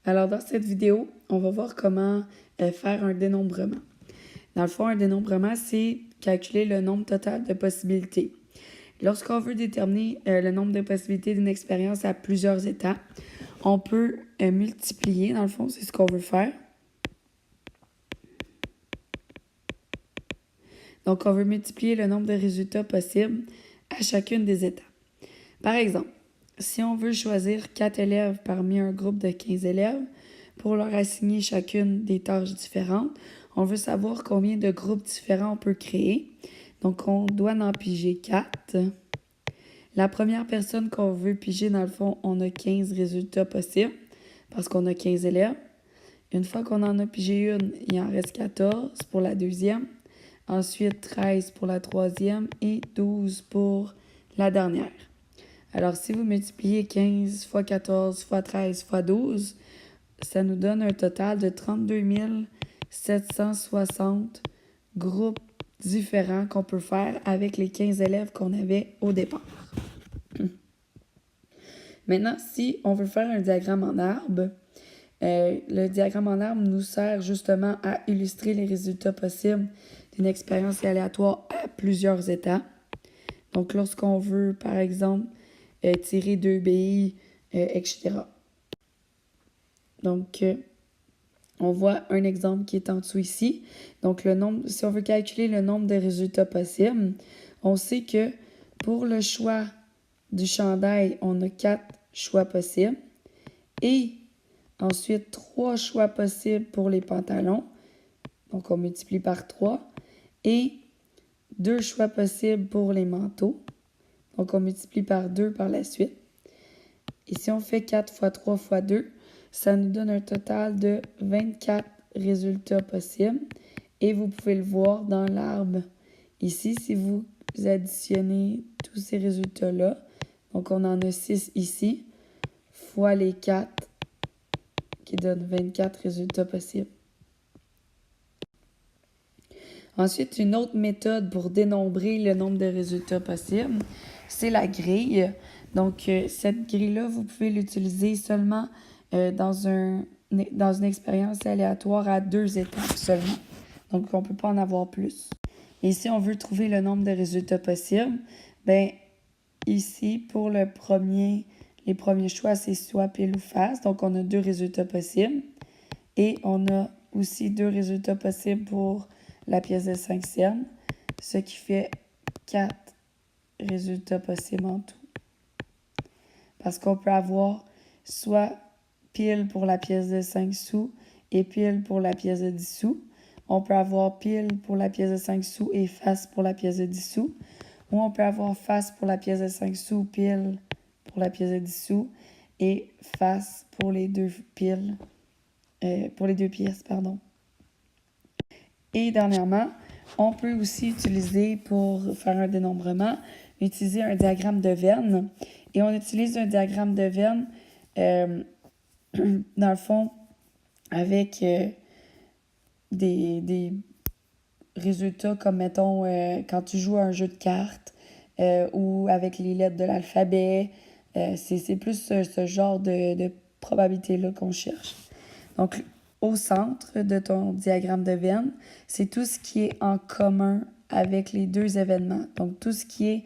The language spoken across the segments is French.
Alors dans cette vidéo, on va voir comment faire un dénombrement. Dans le fond, un dénombrement, c'est calculer le nombre total de possibilités. Lorsqu'on veut déterminer le nombre de possibilités d'une expérience à plusieurs états, on peut multiplier, dans le fond, c'est ce qu'on veut faire. Donc, on veut multiplier le nombre de résultats possibles à chacune des étapes. Par exemple, si on veut choisir 4 élèves parmi un groupe de 15 élèves pour leur assigner chacune des tâches différentes, on veut savoir combien de groupes différents on peut créer. Donc, on doit en piger 4. La première personne qu'on veut piger, dans le fond, on a 15 résultats possibles parce qu'on a 15 élèves. Une fois qu'on en a pigé une, il en reste 14 pour la deuxième. Ensuite, 13 pour la troisième et 12 pour la dernière. Alors, si vous multipliez 15 fois 14 fois 13 fois 12, ça nous donne un total de 32 760 groupes différents qu'on peut faire avec les 15 élèves qu'on avait au départ. Maintenant, si on veut faire un diagramme en arbre, le diagramme en arbre nous sert justement à illustrer les résultats possibles d'une expérience aléatoire à plusieurs états. Donc, lorsqu'on veut, par exemple, tirer 2 billes, etc. Donc, on voit un exemple qui est en dessous ici. Donc, si on veut calculer le nombre de résultats possibles, on sait que pour le choix du chandail, on a 4 choix possibles. Et ensuite, 3 choix possibles pour les pantalons. Donc, on multiplie par 3. Et 2 choix possibles pour les manteaux. Donc, on multiplie par 2 par la suite. Et si on fait 4 fois 3 fois 2, ça nous donne un total de 24 résultats possibles. Et vous pouvez le voir dans l'arbre ici, si vous additionnez tous ces résultats-là. Donc, on en a 6 ici, fois les 4, qui donne 24 résultats possibles. Ensuite, une autre méthode pour dénombrer le nombre de résultats possibles, c'est la grille. Donc, cette grille-là, vous pouvez l'utiliser seulement dans une expérience aléatoire à 2 étapes seulement. Donc, on ne peut pas en avoir plus. Et si on veut trouver le nombre de résultats possibles, bien, ici, pour les premiers choix, c'est soit pile ou face. Donc, on a 2 résultats possibles. Et on a aussi 2 résultats possibles pour la pièce de 5 cents, ce qui fait 4 résultats possibles en tout. Parce qu'on peut avoir soit pile pour la pièce de 5 sous et pile pour la pièce de 10 sous. On peut avoir pile pour la pièce de 5 sous et face pour la pièce de 10 sous. Ou on peut avoir face pour la pièce de 5 sous, pile pour la pièce de 10 sous et face pour les deux piles. Pour les 2 pièces, pardon. Et dernièrement, on peut aussi utiliser, pour faire un dénombrement, utiliser un diagramme de Venn. Et on utilise un diagramme de Venn, dans le fond, avec des résultats comme, mettons, quand tu joues à un jeu de cartes ou avec les lettres de l'alphabet. C'est plus ce genre de probabilité-là qu'on cherche. Donc, au centre de ton diagramme de Venn, c'est tout ce qui est en commun avec les 2 événements. Donc, tout ce qui est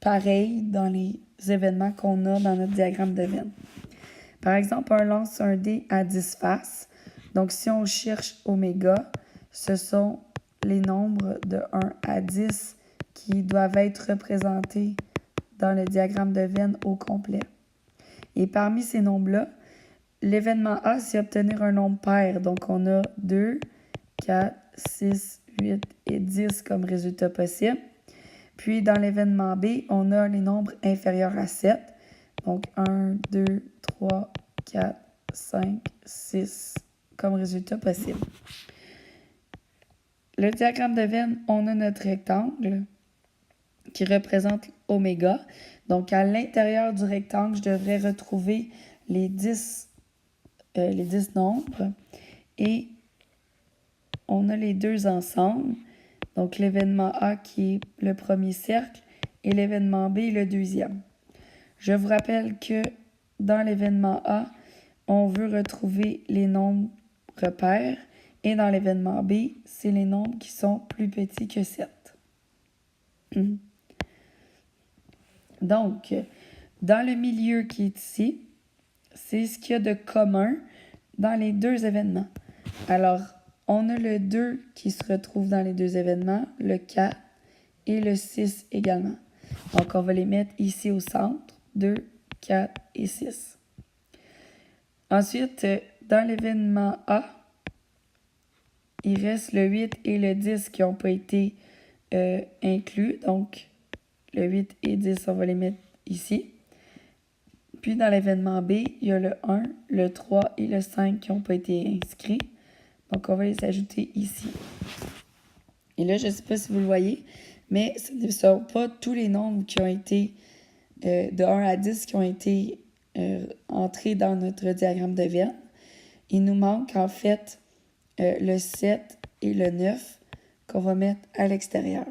pareil dans les événements qu'on a dans notre diagramme de Venn. Par exemple, on lance un dé à 10 faces. Donc, si on cherche oméga, ce sont les nombres de 1 à 10 qui doivent être représentés dans le diagramme de Venn au complet. Et parmi ces nombres-là, l'événement A, c'est obtenir un nombre pair. Donc, on a 2, 4, 6, 8 et 10 comme résultat possible. Puis, dans l'événement B, on a les nombres inférieurs à 7. Donc, 1, 2, 3, 4, 5, 6 comme résultat possible. Le diagramme de Venn, on a notre rectangle qui représente oméga. Donc, à l'intérieur du rectangle, je devrais retrouver les 10 nombres et on a les 2 ensemble. Donc, l'événement A qui est le premier cercle et l'événement B le deuxième. Je vous rappelle que dans l'événement A, on veut retrouver les nombres repères. Et dans l'événement B, c'est les nombres qui sont plus petits que 7. Donc, dans le milieu qui est ici, c'est ce qu'il y a de commun dans les deux événements. Alors, on a le 2 qui se retrouve dans les deux événements, le 4 et le 6 également. Donc, on va les mettre ici au centre, 2, 4 et 6. Ensuite, dans l'événement A, il reste le 8 et le 10 qui n'ont pas été inclus. Donc, le 8 et 10, on va les mettre ici. Puis, dans l'événement B, il y a le 1, le 3 et le 5 qui n'ont pas été inscrits. Donc, on va les ajouter ici. Et là, je ne sais pas si vous le voyez, mais ce ne sont pas tous les nombres qui ont été de 1 à 10 qui ont été entrés dans notre diagramme de Venn. Il nous manque en fait le 7 et le 9 qu'on va mettre à l'extérieur.